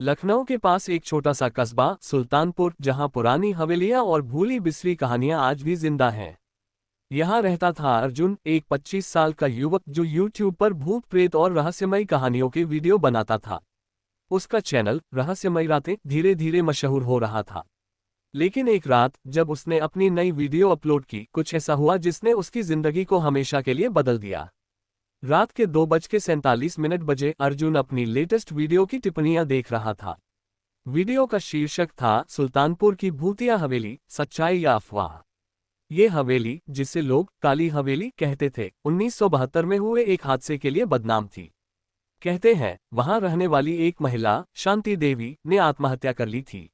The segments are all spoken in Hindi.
लखनऊ के पास एक छोटा सा कस्बा सुल्तानपुर, जहां पुरानी हवेलियां और भूली बिसरी कहानियां आज भी जिंदा हैं। यहां रहता था अर्जुन, एक 25 साल का युवक जो यूट्यूब पर भूत प्रेत और रहस्यमयी कहानियों के वीडियो बनाता था। उसका चैनल रहस्यमयी रातें धीरे धीरे मशहूर हो रहा था। लेकिन एक रात जब उसने अपनी नई वीडियो अपलोड की, कुछ ऐसा हुआ जिसने उसकी जिंदगी को हमेशा के लिए बदल दिया। रात के 2:47 बजे अर्जुन अपनी लेटेस्ट वीडियो की टिप्पणियां देख रहा था। वीडियो का शीर्षक था सुल्तानपुर की भूतिया हवेली, सच्चाई या अफवाह। ये हवेली, जिसे लोग काली हवेली कहते थे, 1972 में हुए एक हादसे के लिए बदनाम थी। कहते हैं वहां रहने वाली एक महिला, शांति देवी, ने आत्महत्या कर ली थी।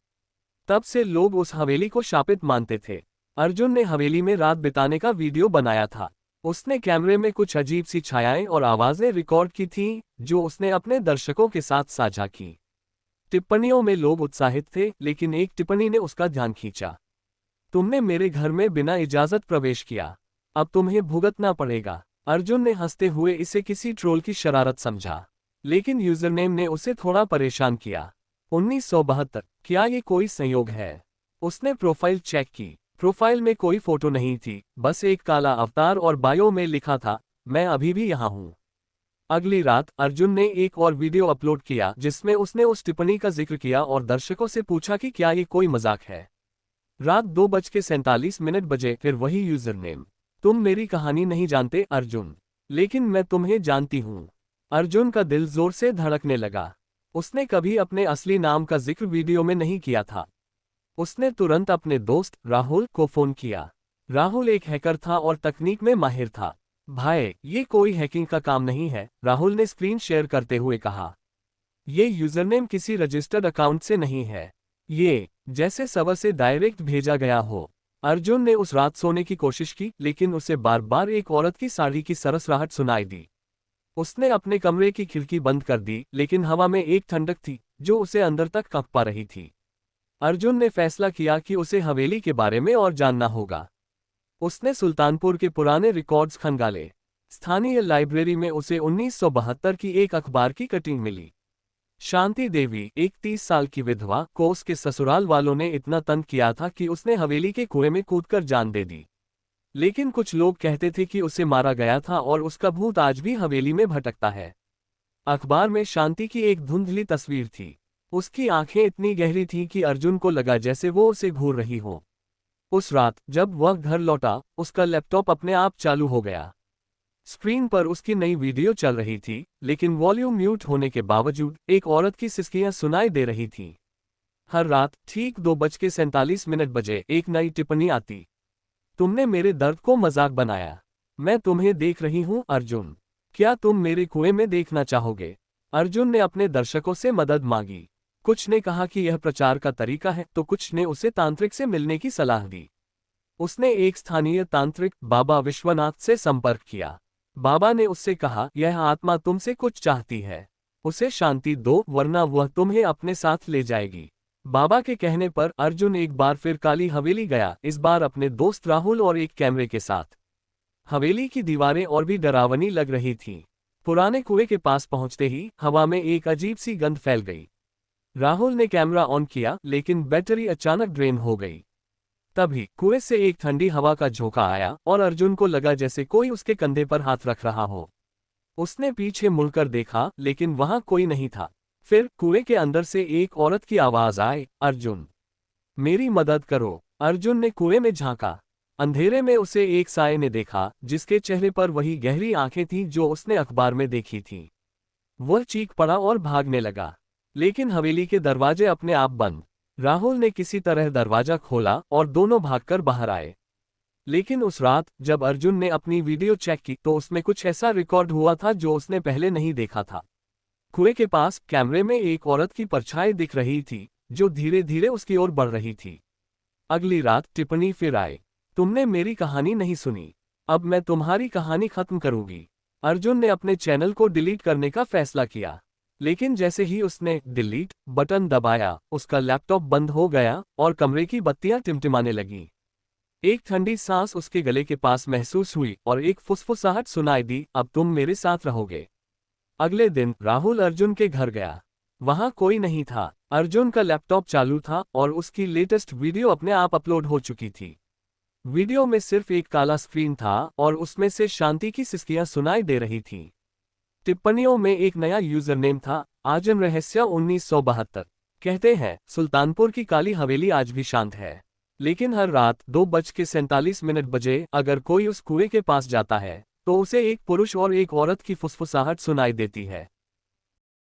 तब से लोग उस हवेली को शापित मानते थे। अर्जुन ने हवेली में रात बिताने का वीडियो बनाया था। उसने कैमरे में कुछ अजीब सी छायाएं और आवाजें रिकॉर्ड की थीं, जो उसने अपने दर्शकों के साथ साझा की। टिप्पणियों में लोग उत्साहित थे, लेकिन एक टिप्पणी ने उसका ध्यान खींचा। तुमने मेरे घर में बिना इजाजत प्रवेश किया, अब तुम्हें भुगतना पड़ेगा। अर्जुन ने हंसते हुए इसे किसी ट्रोल की शरारत समझा, लेकिन यूजरनेम ने उसे थोड़ा परेशान किया। 1972, क्या ये कोई संयोग है? उसने प्रोफाइल चेक की। प्रोफाइल में कोई फोटो नहीं थी, बस एक काला अवतार और बायो में लिखा था, मैं अभी भी यहाँ हूँ। अगली रात अर्जुन ने एक और वीडियो अपलोड किया जिसमें उसने उस टिप्पणी का जिक्र किया और दर्शकों से पूछा कि क्या ये कोई मजाक है। रात 2:47 बजे फिर वही यूजर नेम, तुम मेरी कहानी नहीं जानते अर्जुन, लेकिन मैं तुम्हें जानती हूँ। अर्जुन का दिल जोर से धड़कने लगा। उसने कभी अपने असली नाम का जिक्र वीडियो में नहीं किया था। उसने तुरंत अपने दोस्त राहुल को फोन किया। राहुल एक हैकर था और तकनीक में माहिर था। भाई, ये कोई हैकिंग का काम नहीं है, राहुल ने स्क्रीन शेयर करते हुए कहा। ये यूजरनेम किसी रजिस्टर्ड अकाउंट से नहीं है। ये जैसे सर्वर से डायरेक्ट भेजा गया हो। अर्जुन ने उस रात सोने की कोशिश की, लेकिन उसे बार बार एक औरत की साड़ी की सरसराहट सुनाई दी। उसने अपने कमरे की खिड़की बंद कर दी, लेकिन हवा में एक ठंडक थी जो उसे अंदर तक कंपा रही थी। अर्जुन ने फैसला किया कि उसे हवेली के बारे में और जानना होगा। उसने सुल्तानपुर के पुराने रिकॉर्ड्स खंगाले। स्थानीय लाइब्रेरी में उसे 1972 की एक अखबार की कटिंग मिली। शांति देवी, एक 30 साल की विधवा, को उसके ससुराल वालों ने इतना तंग किया था कि उसने हवेली के कुएं में कूदकर जान दे दी। लेकिन कुछ लोग कहते थे कि उसे मारा गया था और उसका भूत आज भी हवेली में भटकता है। अखबार में शांति की एक धुंधली तस्वीर थी। उसकी आंखें इतनी गहरी थीं कि अर्जुन को लगा जैसे वो उसे घूर रही हो। उस रात जब वह घर लौटा, उसका लैपटॉप अपने आप चालू हो गया। स्क्रीन पर उसकी नई वीडियो चल रही थी, लेकिन वॉल्यूम म्यूट होने के बावजूद एक औरत की सिसकियां सुनाई दे रही थीं। हर रात ठीक 2:47 बजे एक नई टिप्पणी आती। तुमने मेरे दर्द को मजाक बनाया। मैं तुम्हें देख रही हूं अर्जुन। क्या तुम मेरे कुएं में देखना चाहोगे? अर्जुन ने अपने दर्शकों से मदद मांगी। कुछ ने कहा कि यह प्रचार का तरीका है, तो कुछ ने उसे तांत्रिक से मिलने की सलाह दी। उसने एक स्थानीय तांत्रिक बाबा विश्वनाथ से संपर्क किया। बाबा ने उससे कहा, यह आत्मा तुमसे कुछ चाहती है, उसे शांति दो वरना वह तुम्हें अपने साथ ले जाएगी। बाबा के कहने पर अर्जुन एक बार फिर काली हवेली गया, इस बार अपने दोस्त राहुल और एक कैमरे के साथ। हवेली की दीवारें और भी डरावनी लग रही थीं। पुराने कुएं के पास पहुंचते ही हवा में एक अजीब सी गंध फैल गई। राहुल ने कैमरा ऑन किया, लेकिन बैटरी अचानक ड्रेन हो गई। तभी कुएं से एक ठंडी हवा का झोंका आया और अर्जुन को लगा जैसे कोई उसके कंधे पर हाथ रख रहा हो। उसने पीछे मुड़कर देखा, लेकिन वहां कोई नहीं था। फिर कुएं के अंदर से एक औरत की आवाज आई, अर्जुन, मेरी मदद करो। अर्जुन ने कुएं में झांका। अंधेरे में उसे एक साये ने देखा, जिसके चेहरे पर वही गहरी आंखें थीं जो उसने अखबार में देखी थीं। वह चीख पड़ा और भागने लगा, लेकिन हवेली के दरवाजे अपने आप बंद। राहुल ने किसी तरह दरवाजा खोला और दोनों भागकर बाहर आए। लेकिन उस रात जब अर्जुन ने अपनी वीडियो चेक की तो उसमें कुछ ऐसा रिकॉर्ड हुआ था जो उसने पहले नहीं देखा था। कुएं के पास कैमरे में एक औरत की परछाई दिख रही थी, जो धीरे धीरे उसकी ओर बढ़ रही थी। अगली रात टिप्पणी फिर आई, तुमने मेरी कहानी नहीं सुनी, अब मैं तुम्हारी कहानी खत्म करूंगी। अर्जुन ने अपने चैनल को डिलीट करने का फैसला किया, लेकिन जैसे ही उसने डिलीट बटन दबाया, उसका लैपटॉप बंद हो गया और कमरे की बत्तियां टिमटिमाने लगीं। एक ठंडी सांस उसके गले के पास महसूस हुई और एक फुसफुसाहट सुनाई दी, अब तुम मेरे साथ रहोगे। अगले दिन राहुल अर्जुन के घर गया। वहां कोई नहीं था। अर्जुन का लैपटॉप चालू था और उसकी लेटेस्ट वीडियो अपने आप अपलोड हो चुकी थी। वीडियो में सिर्फ एक काला स्क्रीन था और उसमें से शांति की सिसकियां सुनाई दे रही थीं। टिप्पणियों में एक नया यूजर नेम था, आजम रहस्य 1972। कहते हैं सुल्तानपुर की काली हवेली आज भी शांत है, लेकिन हर रात 2:47 बजे अगर कोई उस कुएं के पास जाता है तो उसे एक पुरुष और एक औरत की फुसफुसाहट सुनाई देती है।